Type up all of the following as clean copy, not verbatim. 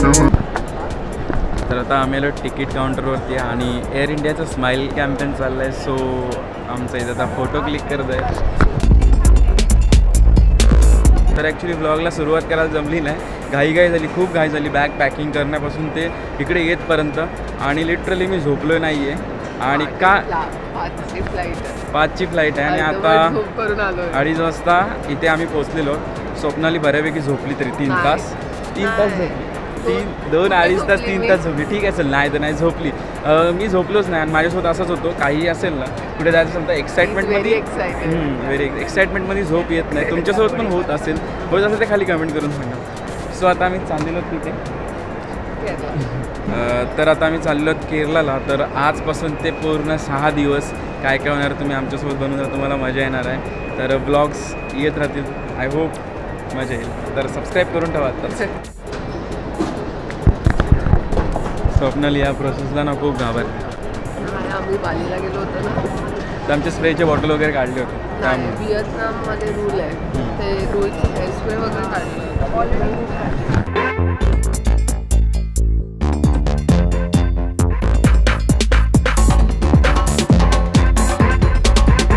तर आता आम्ही आलो तिकीट काउंटरवरती आणि एअर इंडियाचं स्माईल कॅम्पेन चाललं आहे. सो आमचा इथं आता फोटो क्लिक करत आहे. तर ॲक्च्युली व्लॉगला सुरुवात करायला जमली नाही, घाई झाली, खूप घाई झाली बॅग पॅकिंग करण्यापासून ते इकडे येतपर्यंत. आणि लिटरली मी झोपलो नाही आहे. आणि का 5ची फ्लाईट आहे आणि आता 2:30 वाजता इथे आम्ही पोचलेलो. स्वप्नाली बऱ्यापैकी झोपली तरी 3 तास झोपली. 2-2.5 तास 3 तास झोपली. ठीक आहे, चल नाही तर नाही झोपली. मी झोपलोच नाही आणि माझ्यासोबत असंच होतो. काही असेल ना कुठे जायचं असेल तर एक्साइटमेंटमध्ये व्हेरी एक्साइटमेंटमध्ये झोप येत नाही. तुमच्यासोबत पण होत असेल ते खाली कमेंट करून सांगा. सो आता आम्ही चाललेलो तिथे. तर आता आम्ही चाललो केरळला. तर आजपासून ते पूर्ण 6 दिवस काय काय होणार तुम्ही आमच्यासोबत बनवून तुम्हाला मजा येणार आहे. तर ब्लॉग्स येत राहतील. आय होप मजा येईल. तर सबस्क्राईब करून ठेवा. स्वप्नाली या प्रोसेसला ना खूप घाबरते. आम्ही बालीला गेलो होतो ना, तर आमचे स्प्रेचे बॉटल वगैरे काढले होते. व्हिएतनाममध्ये रूल आहे ते रोजची हेअर स्प्रे वगैरे काढले.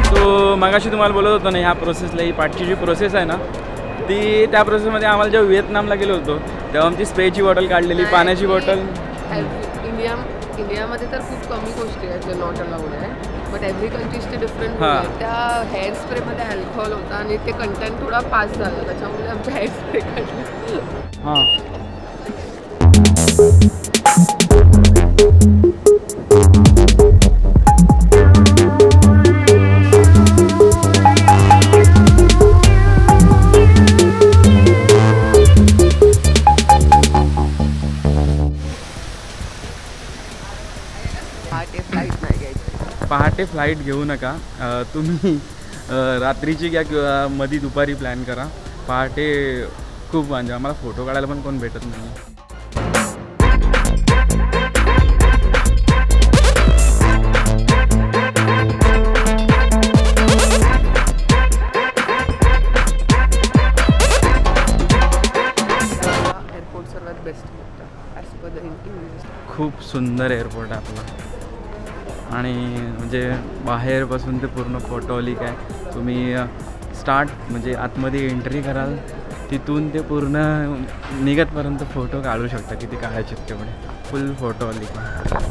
सो मगाशी तुम्हाला बोलत होतो ना, ह्या प्रोसेसला ही पाठची जी प्रोसेस आहे ना ती त्या प्रोसेसमध्ये आम्हाला जेव्हा व्हिएतनामला गेलो होतो तेव्हा आमची स्प्रेची बॉटल काढलेली, पाण्याची बॉटल. इंडियामध्ये तर खूप कमी गोष्टी आहेत जे नॉट अलाउड आहे, बट एव्हरी कंट्रीजचे डिफरंट. त्या हेअर स्प्रेमध्ये अल्कोहोल होता आणि ते कंटेंट थोडा पास झालं, त्याच्यामुळे आमच्या हेअर स्प्रे काढले. हां पहाटे फ्लाईट घेऊ नका तुम्ही. रात्रीची घ्या किंवा मध्ये दुपारी प्लॅन करा. पहाटे खूप म्हणजे आम्हाला फोटो काढायला पण कोण भेटत नाही. एअरपोर्ट सर्वात best as per the interview. खूप सुंदर एअरपोर्ट आहे आपला. आणि म्हणजे बाहेरपासून ते पूर्ण फोटोलिक आहे. तुम्ही स्टार्ट म्हणजे आतमध्ये एंट्री कराल तिथून ते पूर्ण निघतपर्यंत फोटो काढू शकता. किती काढायचे तेवढे. फुल फोटोलिक आहे.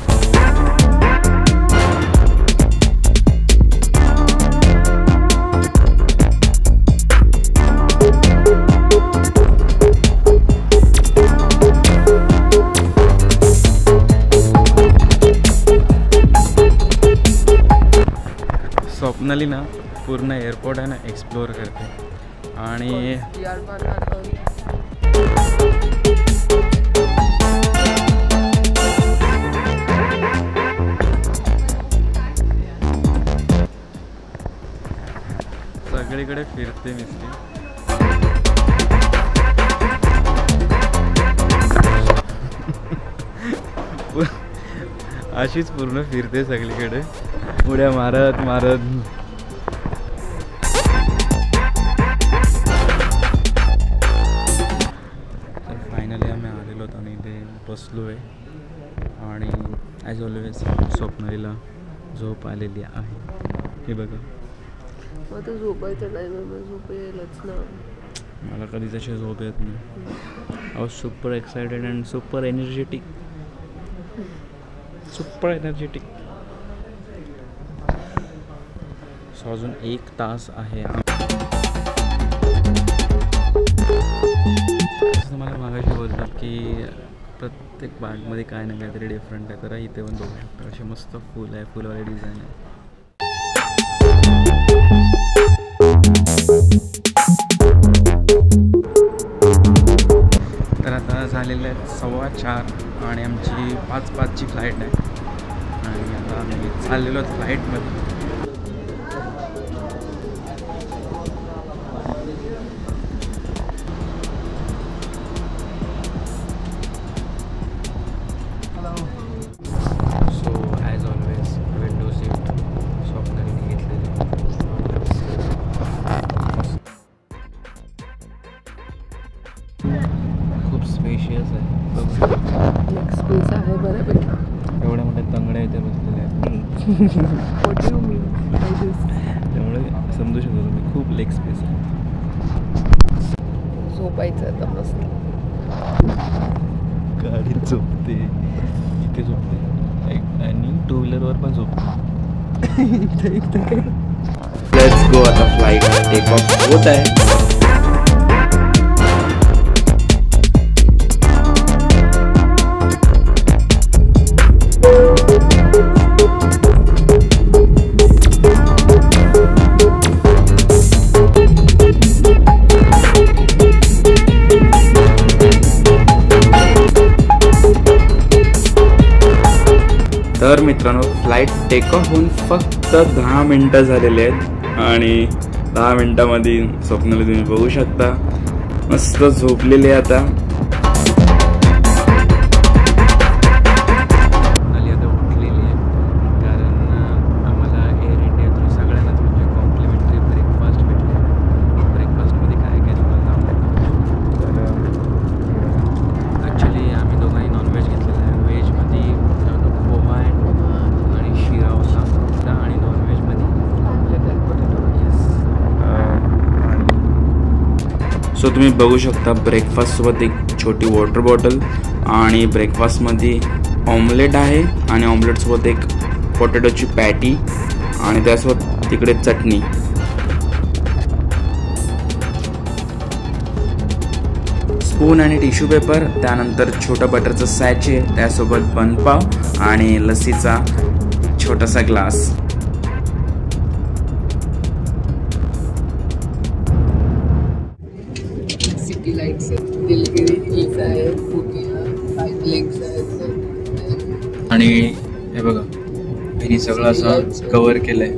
स्वप्नाली ना पूर्ण एअरपोर्ट आहे ना एक्सप्लोअर करते. आणि सगळीकडे फिरते नुसती. अशीच पूर्ण फिरते सगळीकडे उड्या मारत. तर फायनली आम्ही आलेलो होतो आणि इथे बसलो आहे. आणि ॲज ऑलवेज स्वप्नालीला झोप आलेली आहे. हे बघा. आता झोपायचं नाही, मग झोप येईलच ना. मला कधीच अशी झोप येत नाही. I was super excited and super energetic. So अजून 1 तास आहे. असं मला मागाशी बोलतात की प्रत्येक बागमध्ये काय ना काहीतरी डिफरंट आहे. तर इथे पण बघू शकतो असे मस्त फुल आहे, फुलवाले डिझाईन आहे. तर आता झालेले आहेत 4:15 आणि आमची 5:05ची फ्लाईट आहे. आणि आता आम्ही चाललेलो फ्लाईटमध्ये. So as always window seat स्वप्नालीने घेतलेली. खूप स्पेशियस आहे. बघू स्पेस आहे बऱ्यापैकी. एवढ्या मोठ्या तंगड्या इथे बसलेल्या आहेत. त्यामुळे समजू शकतो तुम्ही खूप लेग स्पेस आहे. झोपायचं आता मस्त. गाडीत झोपते, इथे झोपते आणि टू व्हीलरवर पण झोपते. Let's go. आता फ्लाईट टेक ऑफ होत आहे. तर मित्रांनो, फ्लाईट टेक ऑफ होऊन फक्त 10 मिनटं झालेले आहेत आणि 10 मिनटामध्ये स्वप्नाली तुम्ही बघू शकता मस्त झोपलेले आता. सो तुम्ही बघू शकता ब्रेकफास्टसोबत एक छोटी वॉटर बॉटल आणि ब्रेकफास्टमध्ये ऑमलेट आहे आणि ऑमलेटसोबत एक पोटॅटोची पॅटी आणि त्यासोबत तिकडे चटणी. स्पून आणि टिश्यू पेपर, त्यानंतर छोटं बटरचं सॅचे, त्यासोबत बनपाव आणि लस्सीचा छोटासा ग्लास. आणि हे बघा, हिने सगळं असं कव्हर केलंय.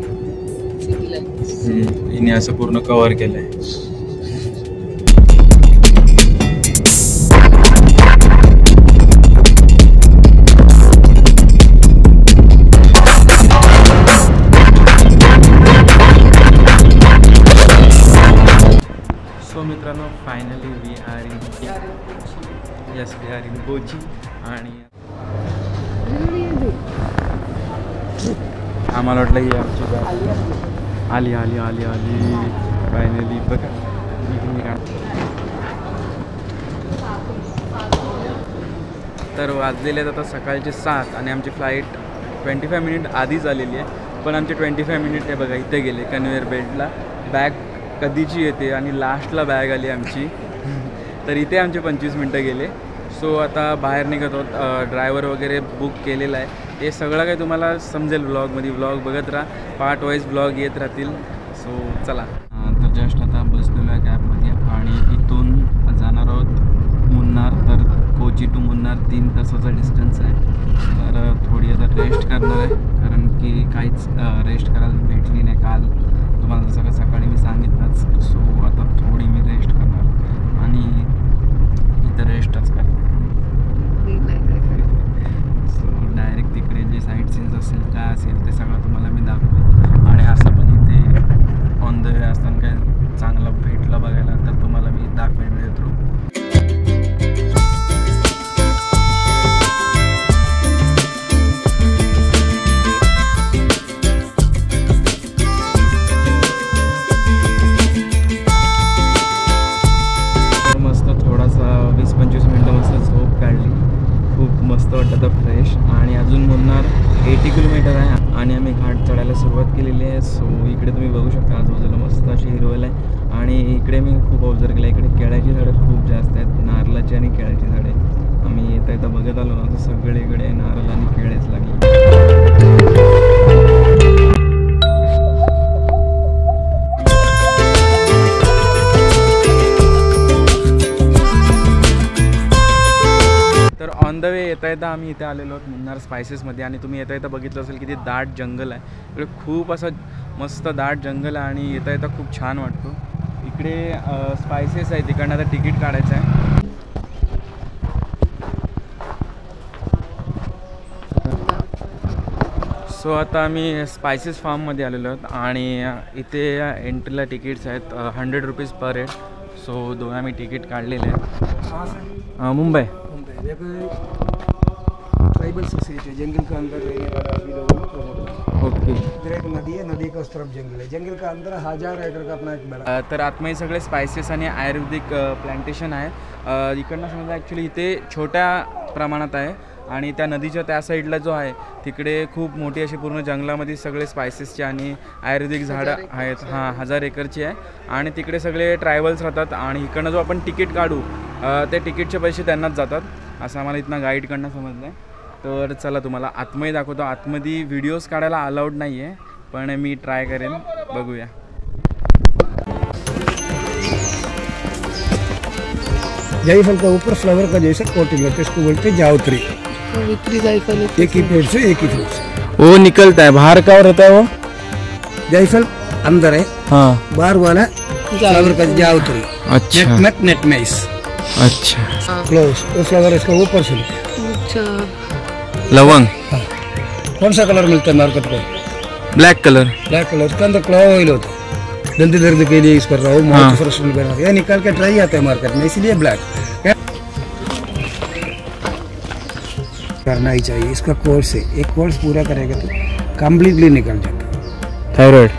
हिने असं पूर्ण कव्हर केलंय. सो मित्रांनो, finally we are in Kochi आणि आम्हाला वाटलं की आमची आली आली आली आली फायनली. बघा तर वाजलेले आहेत आता सकाळचे 7 आणि आमची फ्लाईट 25 मिनिट आधीच आलेली आहे. पण आमचे 25 मिनिट हे बघा इथे गेले कन्व्हेअर बेल्टला. बॅग कधीची येते आणि लास्टला बॅग आली आमची. तर इथे आमचे 25 मिनटं गेले. सो आता बाहेर निघत आहोत. ड्रायव्हर वगैरे बुक केलेला आहे. हे सगळं काही तुम्हाला समजेल व्लॉगमध्ये. व्लॉग बघत राहा, पार्ट वाईज व्लॉग येत राहतील. सो चला. तर जस्ट आता बसलेलो आहे कॅबमध्ये आणि इथून जाणार आहोत मुन्नार. तर कोची टू मुन्नार 3 तासाचा डिस्टन्स आहे. तर थोडी आता रेस्ट करणार आहे कारण की काहीच रेस्ट करायला भेटली नाही काल. तुम्हाला जसं का सकाळी मी सांगितलंच. सो आता थोडी मी रेस्ट करणार आणि इथं रेस्टच करणार. सो डायरेक्ट तिकडे जे साईट सीन्स असेल काय असेल ते सगळं तुम्हाला मी दाखवेन. आणि असं पण इथे ऑन द वे असताना काय चांगलं भेटलं बघायला तर तुम्हाला मी दाखवेन व्हिडिओ थ्रू. मस्त थोडासा 20-25 मिनटं मस्त झोप काढली. खूप मस्त वाटतं फ्रेश. आणि अजून मुन्नार 80 किलोमीटर आहे आणि आम्ही घाट चढायला सुरुवात केलेली आहे. सो इकडे तुम्ही बघू शकता आजूबाजूला मस्त अशी हिरवळ आहे. आणि इकडे मी खूप ऑब्झर्व केलं इकडे केळ्याची झाडं खूप जास्त आहेत. नारळाची आणि केळ्याची झाडे. आम्ही येता बघत आलो ना तर सगळीकडे नारळ आणि केळेच लागले. तर ऑन द वे येता आम्ही इथे आलेलो आहोत मुन्नार स्पायसेसमध्ये. आणि तुम्ही येता बघितलं असेल की ते दाट जंगल आहे. इकडे खूप असं मस्त दाट जंगल आहे आणि येता खूप छान वाटतो. इकडे स्पायसेस आहे, तिकडनं आता तिकीट काढायचं आहे. सो आता आम्ही स्पायसेस फार्ममध्ये आलेलो आहोत आणि इथे एंट्रीला तिकीट्स आहेत 100 रुपीज पर हेड. सो 2 आम्ही तिकीट काढलेले आहेत. मुंबई ट्राइबल सोसाइटी, जंगल के अंदर रहने वाला अभी लोगों को प्रमोट। ओके. इधर एक नदी है, नदी के उस तरफ जंगल है, जंगल के अंदर 1000 एकड़ का अपना एक बड़ा तर आतमध्ये सगळे स्पायसेस आणि आयुर्वेदिक प्लांटेशन आहे. इकडनं समजा ॲक्च्युली इथे छोट्या प्रमाणात आहे आणि त्या नदीच्या त्या साईडला जो आहे तिकडे खूप मोठी अशी पूर्ण जंगलामध्ये सगळे स्पायसेसचे आणि आयुर्वेदिक झाडं आहेत. 1000 एकरची आहे आणि तिकडे सगळे ट्रायबल्स राहतात आणि इकडनं जो आपण तिकीट काढू ते तिकीटचे पैसे त्यांनाच जातात असं आम्हाला इथनं गाईडकडनं समजलं आहे. तर चला तुम्हाला आतमध्ये दाखवतो. आतमध्ये व्हिडिओज काढायला अलाउड नाही आहे पण मी ट्राय करेन, बघूया. जायफल का ऊपर फ्लावर का जैसा कोटिंग होता है, इसको बोलते हैं जावत्री. जायफल एक ही पेड़ से एक ही फूल से वो निकलता है बाहर का, और रहता है वो जायफल अंदर है, हाँ, बाहर वाला फ्लावर का जावत्री. अच्छा नेट मेस. अच्छा. क्लोज वो फ्लावर इसका ऊपर से. अच्छा. लवंग. हाँ. कौन सा कलर मिलता है मार्केट में? Black colour. Black colour. उसके अंदर क्लॉव ऑयल होता है, जल्दी दर्द के लिए यूज कर रहा हूँ, माउथ फ्रेश बना ये निकाल के ट्राई आता है मार्केट में, इसलिए ब्लैक करना ही चाहिए. इसका कोर्स है, एक कोर्स पूरा करेगा तो कम्प्लीटली निकल जाता है. थायराइड.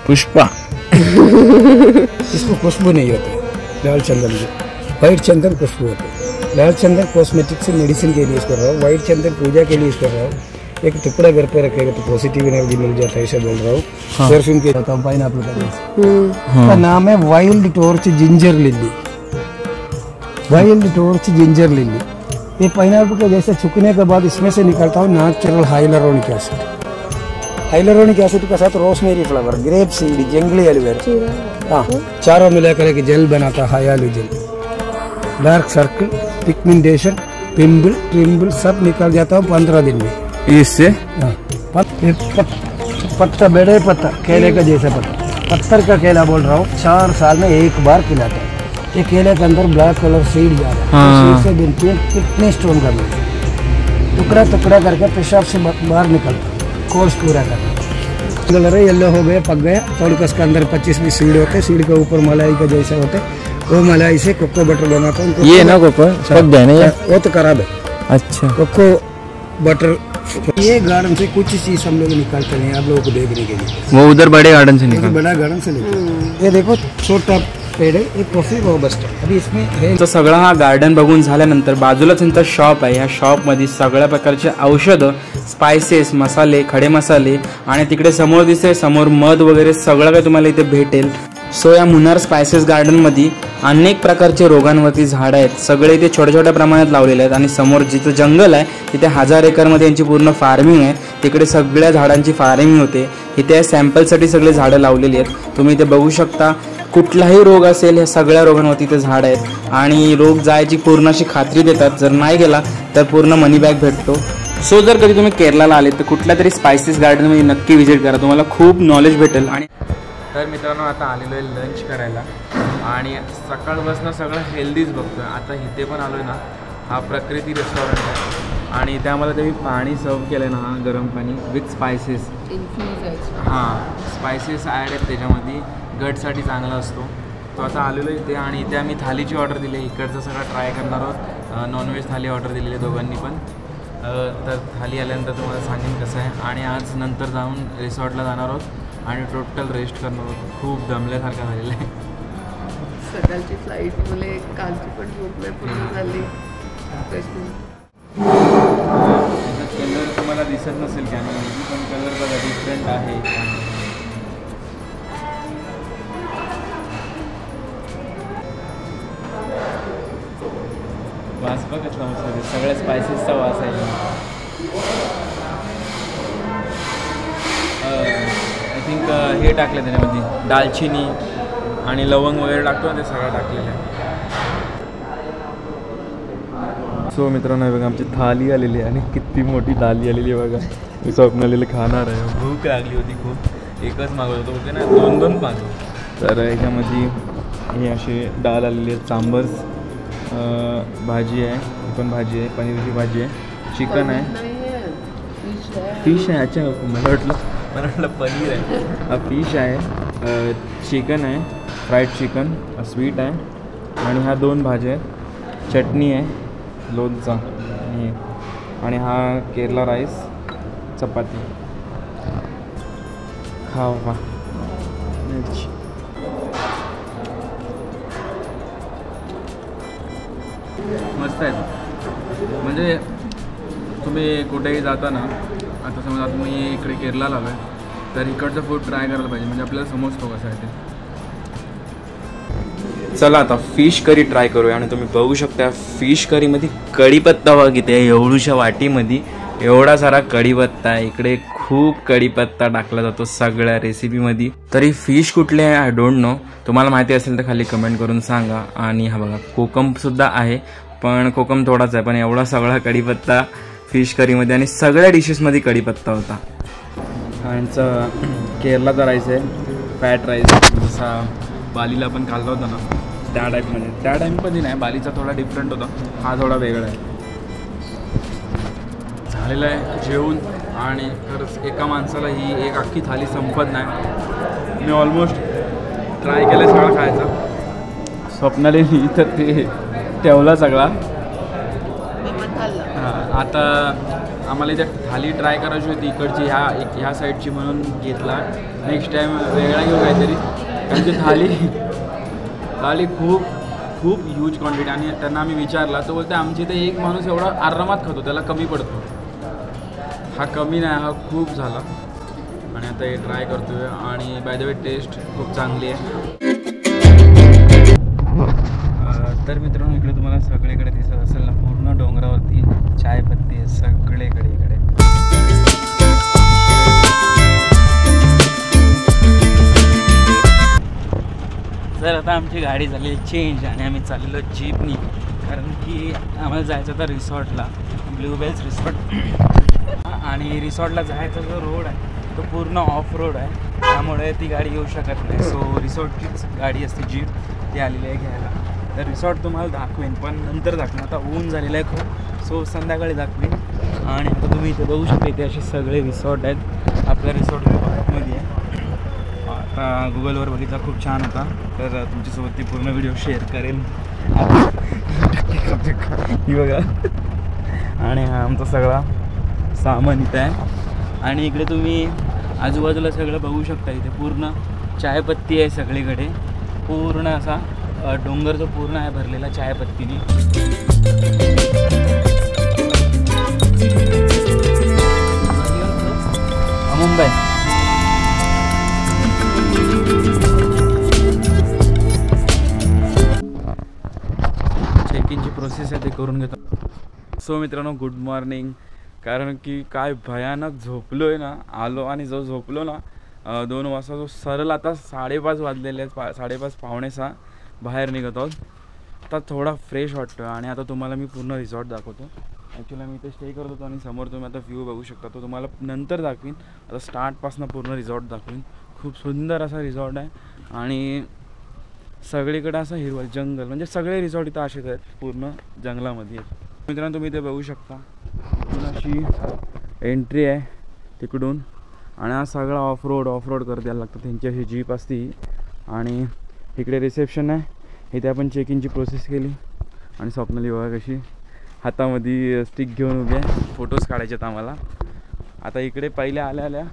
पुष्पा. इसको खुशबू नहीं होती. लाल चंदन की व्हाइट चंदन खुशबू होती है. लाल चंदन कॉस्मेटिक से मेडिसिन के लिए यूज कर रहा हूँ, व्हाइट चंदन पूजा के लिए यूज कर रहा हूँ. एक टुकड़ा घर पे रखेगा तो पॉजिटिव एनर्जी मिल जाता है, ऐसा बोल रहा हूँ. परफ्यूम के बताऊँ पाइनएप्पल का नाम है wild torch ginger lily. Wild torch ginger lily. ये पाइनएप्पल के जैसे सूखने के बाद इसमें से निकलता हूँ natural hyaluronic acid. Hyaluronic acid के साथ रोजमेरी फ्लावर, ग्रेप सीड, जंगली एलोवेरा, हाँ, चारों मिलाकर एक जेल बनाता है, hyalu gel. Dark circle, pigmentation, pimple, ट्रिम्बल सब निकल जाता हूँ 15 दिन में इससे. पत्ता बड़े पत्ता केले का जैसा पत्ता, पत्थर का केला बोल रहा हूँ, 4 साल में एक बार खिलाता है. ये केले के अंदर ब्लैक कलर सीड जा रहा है, सीड से बनती है किडनी स्टोन का मिलता है. टुकड़ा टुकड़ा करके पेशाब से बाहर निकलता है, कोर्स पूरा करना. कलर येलो हो गया, पक गया, थोड़ी उसके अंदर 25-20 सीड होते हैं. सीड के ऊपर मलाई का जैसा होता है, वो मलाई से कोको बटर बनाता हूँ. ये ना कोको पक गया ना, ये वो तो खराब है. अच्छा. Cocoa butter. ये गार्डन से कुछ चीज हम लोग निकालते हैं आप लोगों को देखने के लिए. वो उधर बड़े गार्डन से निकाल. बड़ा गार्डन से निकाल. ये देखो छोटा पेड़ है, एक कॉफी वो बस्ट है. अभी इसमें है. तर सगळं हा गार्डन बघून झाल्यानंतर बाजूलाच त्यांचा शॉप आहे. ह्या शॉपमध्ये सगळ्या प्रकारचे औषधं, स्पायसेस, मसाले, खडे मसाले आणि तिकडे समोर दिसते समोर मध वगैरे सगळं काही तुम्हाला इथे भेटेल. सो या मुन्नार स्पायसेस गार्डनमध्ये अनेक प्रकारचे रोगांवरती झाडं आहेत. सगळे इथे छोट्या छोट्या प्रमाणात लावलेले आहेत आणि समोर जिथं जंगल आहे तिथे 1000 एकरमध्ये यांची पूर्ण फार्मिंग आहे. तिकडे सगळ्या झाडांची फार्मिंग होते. इथे सॅम्पलसाठी सगळे झाडं लावलेली आहेत. तुम्ही इथे बघू शकता. कुठलाही रोग असेल ह्या सगळ्या रोगांवरती इथे झाड आहेत आणि रोग जायची पूर्ण अशी खात्री देतात. जर नाही गेला तर पूर्ण मनी बॅग भेटतो. सो जर कधी तुम्ही केरळला आले तर कुठल्या तरी स्पायसेस गार्डनमध्ये नक्की व्हिजिट करा, तुम्हाला खूप नॉलेज भेटेल. आणि तर मित्रांनो आता आलेलो आहे लंच करायला आणि सकाळपासून सगळं हेल्दीच बघतो आहे. आता इथे पण आलो आहे ना, हा प्रकृती रेस्टॉरंट आहे आणि इथे आम्हाला तुम्ही पाणी सर्व केलं आहे ना, गरम पाणी विथ स्पायसेस. हां, स्पायसेस ॲड आहेत त्याच्यामध्ये, गटसाठी चांगला असतो. तो आता आलेलो इथे आणि इथे आम्ही थालीची ऑर्डर दिली आहे. इकडचं सगळं ट्राय करणार आहोत. नॉनव्हेज थाली ऑर्डर दिलेली आहे दोघांनी पण. तर थाली आल्यानंतर तुम्हाला सांगेन कसं आहे. आणि आज नंतर जाऊन रिसॉर्टला जाणार आहोत आणि टोटल रेस्ट करणार आहोत. खूप दमल्यासारखं झालेलं आहे. सकाळची फ्लाईट मुले कालची पण झोप नाही पूर्ण झाली. कलर तुम्हाला दिसत नसेल कॅमेरामध्ये पण कलर बघा डिफरंट आहे. वास बघत नव्हतं, सगळ्या स्पायसेसचा वास आहे. आय थिंक हे टाकलं त्याच्यामध्ये दालचिनी आणि लवंग वगैरे टाकतो ते सगळं टाकलेलं आहे. सो मित्रांनो बघा आमची थाली आलेली आहे आणि किती मोठी थाली आलेली आहे बघा. मी स्वप्नालीला खाणार आहे. भूक लागली होती खूप. एकच मागवत होतो बोलते ना, 2-2 मागव. तर याच्यामध्ये हे असे डाळ आलेली आहे, सांबर्स, भाजी आहे, पण भाजी आहे, पनीरची भाजी आहे, चिकन आहे, फिश आहे. अच्छा मला वाटलं पनीर आहे. फिश आहे, चिकन आहे, फ्राईड चिकन, स्वीट आहे आणि ह्या 2 भाज्या आहेत, चटणी आहे, लोणचा आणि हा केरला राईस, चपाती. खावा बा मिरची. मस्त आहेत. म्हणजे तुम्ही कुठेही जाता ना, आता समजा तुम्ही इकडे केरळला आलो आहे तर इकडचं फूड ट्राय करायला पाहिजे, म्हणजे आपल्याला समजतो कसं आहे ते. चला आता फिश करी ट्राय करूया. आणि तुम्ही बघू शकता फिश करीमध्ये कढीपत्ता बघा किती आहे, एवढूशा वाटीमध्ये एवढा सारा कढीपत्ता आहे. इकडे खूप कढीपत्ता टाकला जातो सगळ्या रेसिपीमध्ये. तरी फिश कुठले आहे आय डोंट नो, तुम्हाला माहिती असेल तर खाली कमेंट करून सांगा. आणि हा बघा कोकमसुद्धा आहे, पण कोकम थोडाच आहे, पण एवढा सगळा कढीपत्ता फिश करीमध्ये आणि सगळ्या डिशेसमध्ये कढीपत्ता होता. यांचा केरलाचा राईस आहे, फॅट राईस, जसा बालीला पण खाल्ला होता ना त्या टाईपमध्ये. त्या टाईपमध्ये नाही, बालीचा थोडा डिफरंट होता, हा थोडा वेगळा आहे. झालेलं आहे जेवून. आणि खरंच एका माणसाला ही एक अख्खी थाली संपत नाही. मी ऑलमोस्ट ट्राय केलं सगळा खायचा. स्वप्नाली तर ते ठेवला सगळा. आता आम्हाला इथे थाली ट्राय करायची होती इकडची, ह्या साईडची, म्हणून घेतला. नेक्स्ट टाईम वेगळा घेऊ काहीतरी, कारण की थाली खूप खूप ह्यूज क्वांटिटी. आणि त्यांना आम्ही विचारला तर बोलते आमच्या इथे एक माणूस एवढा आरामात खातो, त्याला कमी पडतो. हा कमी नाही, हा खूप झाला. आणि आता हे ट्राय करतोय. आणि बाय द वे टेस्ट खूप चांगली आहे. तर मित्रांनो इकडे तुम्हाला सगळीकडे दिसत असेल ना, पूर्ण डोंगरावरती चाय पत्ती आहे सगळीकडे इकडे. तर आता आमची गाडी झालेली चेंज आणि आम्ही चाललेलो जीपनी, कारण की आम्हाला जायचं होतं रिसॉर्टला, ब्लूबेल्स रिसॉर्ट. आणि रिसॉर्टला जायचा जो रोड आहे तो पूर्ण ऑफ रोड आहे, त्यामुळे ती गाडी येऊ शकत नाही. सो रिसॉर्टचीच गाडी असते जीप, ती आलेली आहे घ्यायला. तर रिसॉर्ट तुम्हाला दाखवेन, पण नंतर दाखवेन. आता ऊन झालेलं आहे खूप, सो संध्याकाळी दाखवेन. आणि आता तुम्ही इथे बघू शकता, इथे असे सगळे रिसॉर्ट आहेत. आपल्या रिसॉर्ट मध्ये आहे. आता गुगलवर बघितला, खूप छान होता, तर तुमच्यासोबत ती पूर्ण व्हिडिओ शेअर करेन. ही बघा. आणि हा आमचा सगळा सामान इथं आहे. आणि इकडे तुम्ही आजूबाजूला सगळं बघू शकता, इथे पूर्ण चायपत्ती आहे सगळीकडे. पूर्ण असा डोंगर जो पूर्ण आहे भरलेला चायपत्तीने. मुंबई चेक इनची प्रोसेस आहे ते करून घेतो. सो मित्रांनो गुड मॉर्निंग. कारण की काय भयानक झोपलो आहे ना, आलो आणि जो झोपलो ना 2 वाजता, जो सरळ आता 5:30 वाजलेले आहेत, 5:30 पावणे 6 बाहेर निघत आहोत. आता थोडा फ्रेश वाटतो. आणि आता तुम्हाला मी पूर्ण रिसॉर्ट दाखवतो. ॲक्च्युली मी इथे स्टे करत होतो आणि समोर तुम्ही आता व्ह्यू बघू शकता, तो तुम्हाला नंतर दाखवीन. आता स्टार्टपासून पूर्ण रिसॉर्ट दाखवीन. खूप सुंदर असा रिसॉर्ट आहे आणि सगळीकडे असं हिरवळ जंगल, म्हणजे सगळे रिसॉर्ट इथं असेच आहेत, पूर्ण जंगलामध्ये आहेत. मित्रांनो तुम्ही इथे बघू शकता, अशी एंट्री आहे तिकडून. आणि हा सगळा ऑफ रोड करत यायला लागतं, त्यांची अशी जीप असती. आणि इकडे रिसेप्शन आहे, इथे आपण चेक इनची प्रोसेस केली. आणि स्वप्नाली बघा कशी हातामध्ये स्टिक घेऊन उभी आहे, फोटोज काढायचे आहेत आम्हाला. आता इकडे पहिले आल्या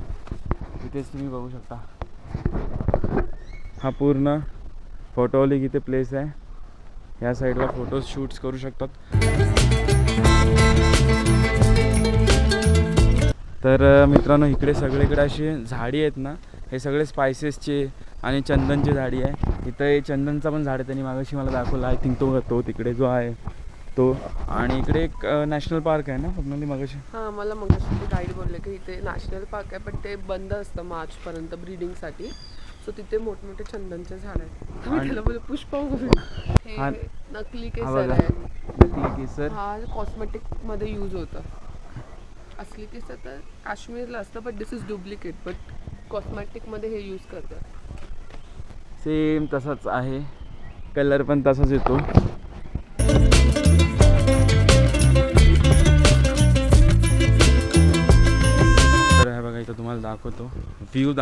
इथेच तुम्ही बघू शकता, हा पूर्ण फोटोलिक इथे प्लेस आहे. ह्या साईडला फोटोज शूट्स करू शकतात. तर मित्रांनो इकडे सगळीकडे अशी झाडी आहेत ना, हे सगळे स्पायसेसचे आणि चंदनची झाडी आहे. इथं हे चंदनचा पण झाड आहे, त्यांनी मागाशी मला दाखवला. आय थिंक तो तिकडे जो आहे तो. आणि इकडे एक नॅशनल पार्क आहे ना स्वप्नाली मागाशी. हां, मला मगाशी ते गाईड बोलले की इथे नॅशनल पार्क आहे, पण ते बंद असतं मार्चपर्यंत ब्रीडिंगसाठी. सो तिथे मोठमोठे चंदनचे झाड आहेत. मी त्याला बोलले पुष्प हे नकली केसर आहे. नकली केसर हा कॉस्मेटिक मध्ये यूज होतं. असली केसर तर काश्मीरला असतं, but this is duplicate. But cosmetic मध्ये हे यूज करतात. सेम तसाच आहे, कलर पण तसाच येतो. तर हे बघा इथं तुम्हाला दाखवतो व्ह्यू.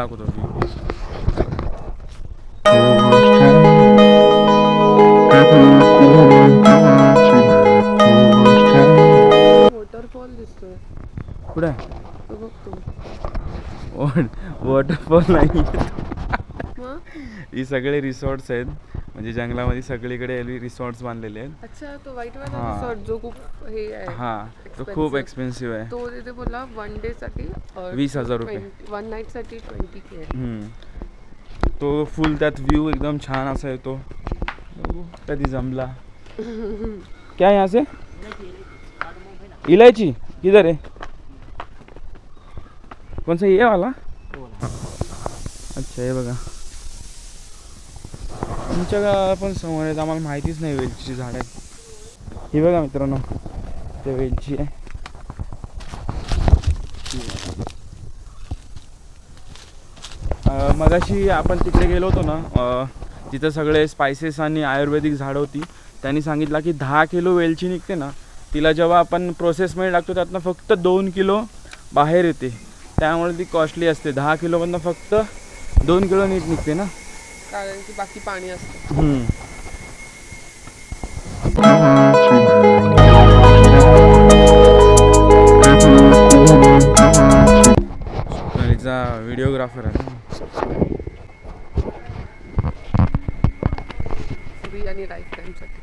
वॉटरफॉल नाही मग ही सगळे रिसॉर्ट्स आहेत, म्हणजे जंगलामध्ये सगळीकडे रिसॉर्ट्स बांधलेले आहेत. अच्छा, तो व्हाईट वाला रिसॉर्ट जो खूप हे आहे, हा तो खूप एक्सपेन्सिव्ह आहे. तो तिथे बोला 1 डे साठी 20,000 रुपये, 1 नाईट साठी 20K. तो फुल त्यात व्ह्यू एकदम छान असा येतो. कधी जमला. क्या यहाँ से इलायची किधर है? कौन सा ये वाला? अच्छा हे बघा, तुमच्या गावाला पण समोर आहेत, आम्हाला माहितीच नाही वेलचीची झाड आहेत. ही बघा मित्रांनो, ते वेलची आहे. मगाशी आपण तिकडे गेलो होतो ना, तिथं सगळे स्पायसेस आणि आयुर्वेदिक झाडं होती. त्यांनी सांगितलं की 10 किलो वेलची निघते ना, तिला जेव्हा आपण प्रोसेसमध्ये टाकतो त्यातनं फक्त 2 किलो बाहेर येते. त्यामुळे ती कॉस्टली असते. 10 किलोमधनं फक्त 2 किलो नीट निघते ना, कारण की बाकी पाणी असतं. स्वप्नालीचा व्हिडिओग्राफर आहे फ्री आणि लाईफ टाईमसाठी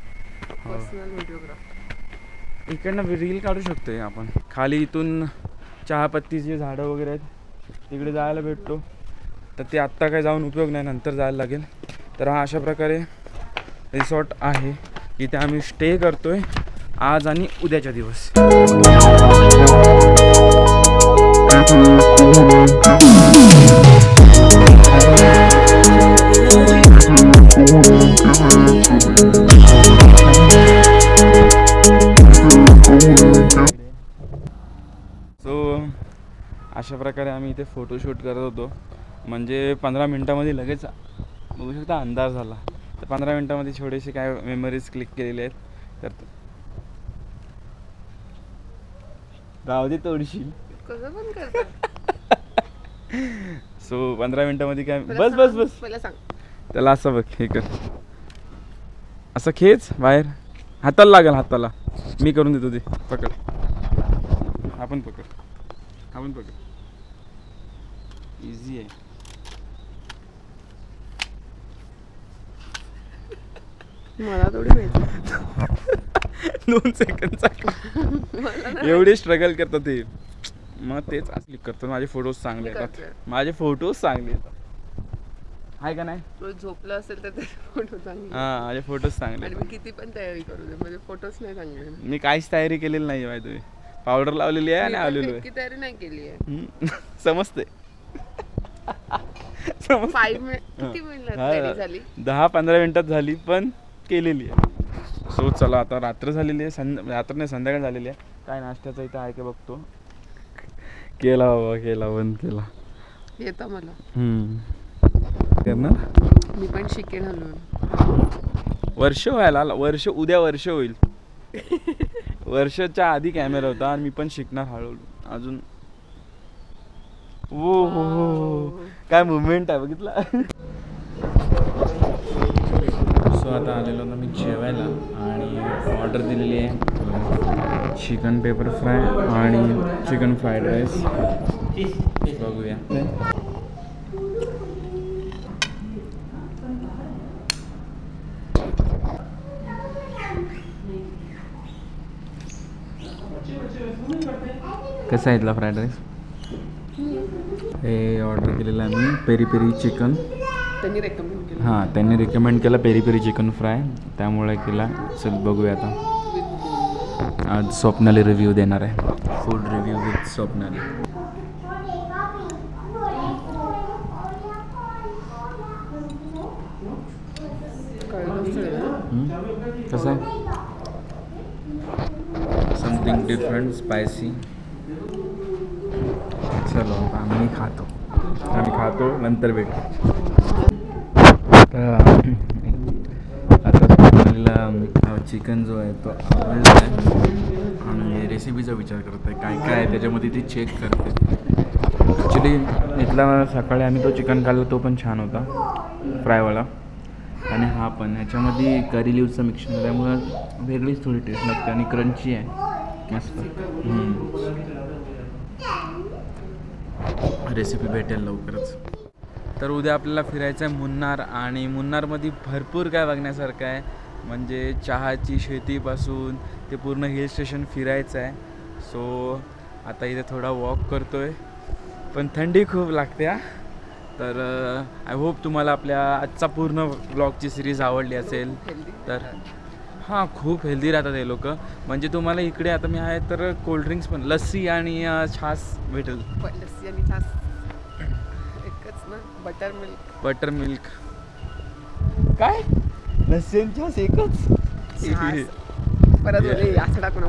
पर्सनल व्हिडिओग्राफर. इकडनं रील काढू शकतोय आपण. खाली इथून चहापत्तीची झाडं वगैरे आहेत, तिकडे जायला भेटतो. तर ते आत्ता काय जाऊन उपयोग नाही, नंतर जायला लागेल. तर हा अशा प्रकारे रिसॉर्ट आहे, इथे आम्ही स्टे करतोय आज आणि उद्याच्या दिवस. सो अशा प्रकारे आम्ही इथे फोटोशूट करत होतो. म्हणजे 15 मिनटामध्ये लगेच बघू शकता अंधार झाला. तर 15 मिनटामध्ये थोडेसे काय मेमरीज क्लिक केलेले आहेत. तर राहू दे तोडशील कसं पण करता. सो 15 मिनटामध्ये काय बस बस बस पहिला सांग. त्याला असं बघ, हे कर, असं खेच बाहेर, हाताला लागेल, हाताला मी करून देतो. ते पकड, आपण पकड, आपण पकड, इझी आहे. मला थोडी माहिती. 2 सेकंडचा एवढे स्ट्रगल करतात ते. मग तेच असं करतो. माझे फोटोज चांगले येतात, माझे फोटोज चांगले येतात, आहे का नाही? झोपलं असेल तर फोटो चांगले. हां, माझे फोटोज चांगले. आणि मी किती पण तयारी करू दे, माझे फोटोज नाही चांगले. मी काहीच तयारी केलेली नाही माहिती. पावडर लावलेली आहे आणि आलेलो आहे. तयारी नाही केली आहे. समजते. 5 मिनिट किती मिनिटात तयारी झाली? 10-15 मिनिटात झाली, पण केलेली आहे. सो चला, आता रात्र झालेली आहे, रात्र नाही संध्याकाळ झालेली आहे. काय नाश्त्याचं इथं आहे का बघतो. केला बाबा, केला, बंद केला. येतं मला करणार. मी पण शिकेन हलवून. वर्ष व्हायला, वर्ष उद्या वर्ष होईल. वर्षाच्या आधी कॅमेरा होता आणि मी पण शिकणार हळूहळू अजून. ओ हो, काय मुवमेंट आहे बघितला. सो आता आलेलो ना मी जेवायला आणि ऑर्डर दिलेली आहे चिकन पेपर फ्राय आणि चिकन फ्राईड राईस. बघूया. कसा आहे इथला फ्राईड राईस? हे ऑर्डर केलेलं आहे मी पेरी पेरी चिकन. त्यांनी रेकमेंड केलं. हां, त्यांनी रिकमेंड केलं पेरी पेरी चिकन फ्राय, त्यामुळे केला. चल बघूया आता. आज स्वप्नाली रिव्ह्यू देणार आहे, फूड रिव्ह्यू विथ स्वप्नाली. कसं आहे? Something different, spicy. चलो आम्ही खातो, नंतर भेटू. आता स्वप्नालीला चिकन जो आहे तो आवडला आहे आणि रेसिपीचा विचार करत आहे, काय काय आहे त्याच्यामध्ये ती चेक करते. ॲक्च्युली इथला सकाळी आम्ही तो चिकन खाल्ला, तो पण छान होता फ्रायवाला. आणि हा पण ह्याच्यामध्ये करी लिव्हचं मिक्सर त्यामुळं वेगळीच थोडी टेस्ट लागते आणि क्रंची आहे मस्त. रेसिपी भेटेल लवकरच. तर उद्या आपल्याला फिरायचं आहे मुन्नार, आणि मुन्नारमध्ये भरपूर काय बघण्यासारखं आहे. म्हणजे चहाची शेतीपासून ते पूर्ण हिल स्टेशन फिरायचं आहे. सो आता इथे थोडा वॉक करतो आहे, पण थंडी खूप लागते हा. तर आय होप तुम्हाला आपल्या आजचा पूर्ण ब्लॉगची सिरीज आवडली असेल. तर हां, खूप हेल्दी राहतात हे लोक. म्हणजे तुम्हाला इकडे आता मी आहे तर कोल्ड्रिंक्स पण, लस्सी आणि छास भेटेल. लस्सी आणि छास एकच ना, बटर मिल्क काय लस्सी आणि छास एकच. परत आठवडा कोणा